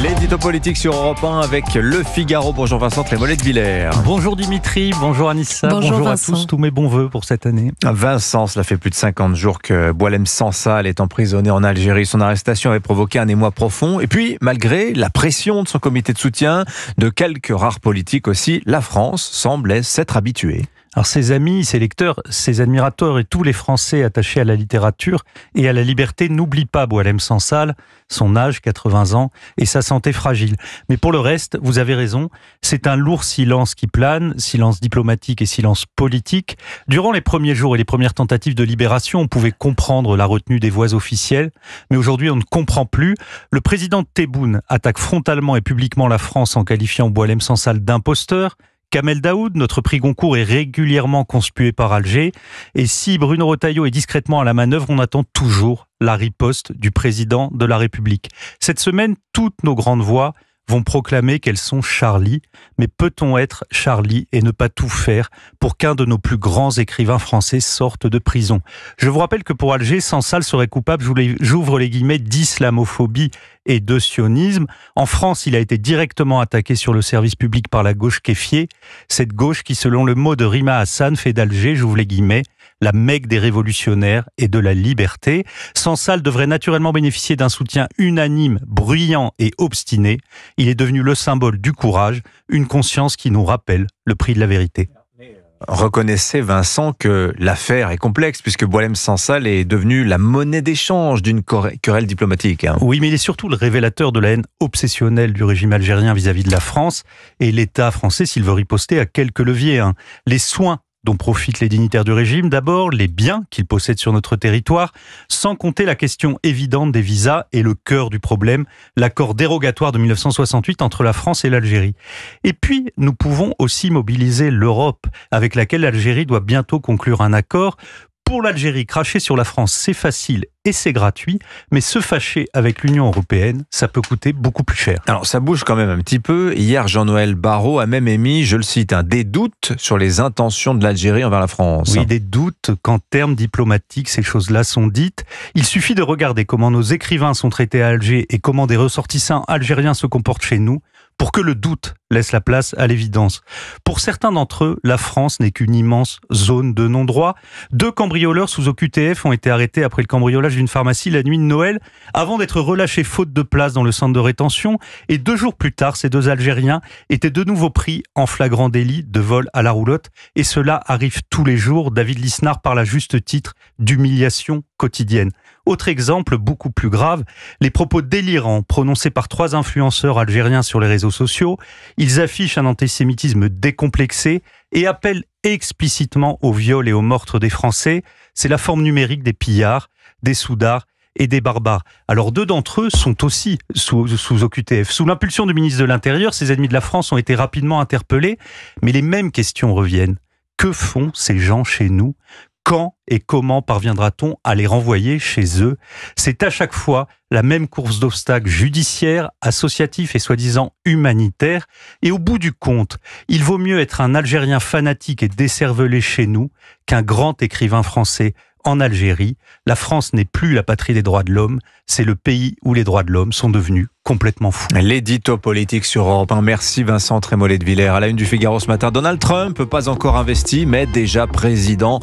L'édito politique sur Europe 1 avec Le Figaro. Bonjour Vincent Trémollet-de-Villers. Bonjour Dimitri, bonjour Anissa, bonjour à tous, tous mes bons voeux pour cette année. Vincent, cela fait plus de 50 jours que Boualem Sansal est emprisonné en Algérie. Son arrestation avait provoqué un émoi profond. Et puis, malgré la pression de son comité de soutien, de quelques rares politiques aussi, la France semblait s'être habituée. Alors ses amis, ses lecteurs, ses admirateurs et tous les Français attachés à la littérature et à la liberté n'oublient pas Boualem Sansal, son âge, 80 ans, et sa santé fragile. Mais pour le reste, vous avez raison, c'est un lourd silence qui plane, silence diplomatique et silence politique. Durant les premiers jours et les premières tentatives de libération, on pouvait comprendre la retenue des voix officielles, mais aujourd'hui on ne comprend plus. Le président Tebboune attaque frontalement et publiquement la France en qualifiant Boualem Sansal d'imposteur. Kamel Daoud, notre prix Goncourt, est régulièrement conspué par Alger. Et si Bruno Retailleau est discrètement à la manœuvre, on attend toujours la riposte du président de la République. Cette semaine, toutes nos grandes voix vont proclamer qu'elles sont Charlie. Mais peut-on être Charlie et ne pas tout faire pour qu'un de nos plus grands écrivains français sorte de prison? Je vous rappelle que pour Alger, Sansal serait coupable, j'ouvre les guillemets, d'islamophobie et de sionisme. En France, il a été directement attaqué sur le service public par la gauche kéfiée. Cette gauche qui, selon le mot de Rima Hassan, fait d'Alger, j'ouvre les guillemets, la Mecque des révolutionnaires et de la liberté. Sansal devrait naturellement bénéficier d'un soutien unanime, bruyant et obstiné. Il est devenu le symbole du courage, une conscience qui nous rappelle le prix de la vérité. Reconnaissez, Vincent, que l'affaire est complexe puisque Boualem Sansal est devenu la monnaie d'échange d'une querelle diplomatique. Oui, mais il est surtout le révélateur de la haine obsessionnelle du régime algérien vis-à-vis de la France. Et l'État français, s'il veut riposter, a quelques leviers. Les soins dont profitent les dignitaires du régime, d'abord les biens qu'ils possèdent sur notre territoire, sans compter la question évidente des visas et le cœur du problème, l'accord dérogatoire de 1968 entre la France et l'Algérie. Et puis, nous pouvons aussi mobiliser l'Europe, avec laquelle l'Algérie doit bientôt conclure un accord. Pour l'Algérie, cracher sur la France, c'est facile et c'est gratuit, mais se fâcher avec l'Union européenne, ça peut coûter beaucoup plus cher. Alors, ça bouge quand même un petit peu. Hier, Jean-Noël Barrot a même émis, je le cite, des doutes sur les intentions de l'Algérie envers la France. Oui, des doutes qu'en termes diplomatiques, ces choses-là sont dites. Il suffit de regarder comment nos écrivains sont traités à Alger et comment des ressortissants algériens se comportent chez nous, pour que le doute laisse la place à l'évidence. Pour certains d'entre eux, la France n'est qu'une immense zone de non-droit. 2 cambrioleurs sous OQTF ont été arrêtés après le cambriolage d'une pharmacie la nuit de Noël, avant d'être relâchés faute de place dans le centre de rétention. Et 2 jours plus tard, ces 2 Algériens étaient de nouveau pris en flagrant délit de vol à la roulotte. Et cela arrive tous les jours. David Lisnard parle à juste titre d'humiliation quotidienne. Autre exemple beaucoup plus grave, les propos délirants prononcés par 3 influenceurs algériens sur les réseaux sociaux. Ils affichent un antisémitisme décomplexé et appellent explicitement au viol et au meurtre des Français. C'est la forme numérique des pillards, des soudards et des barbares. Alors 2 d'entre eux sont aussi sous OQTF. Sous l'impulsion du ministre de l'Intérieur, ces ennemis de la France ont été rapidement interpellés, mais les mêmes questions reviennent. Que font ces gens chez nous ? Quand et comment parviendra-t-on à les renvoyer chez eux? C'est à chaque fois la même course d'obstacles judiciaires, associatifs et soi-disant humanitaires. Et au bout du compte, il vaut mieux être un Algérien fanatique et décervelé chez nous qu'un grand écrivain français en Algérie. La France n'est plus la patrie des droits de l'homme, c'est le pays où les droits de l'homme sont devenus complètement fous. L'édito politique sur Europe 1. Merci Vincent Trémollet-de-Villers. À la une du Figaro ce matin, Donald Trump, pas encore investi, mais déjà président.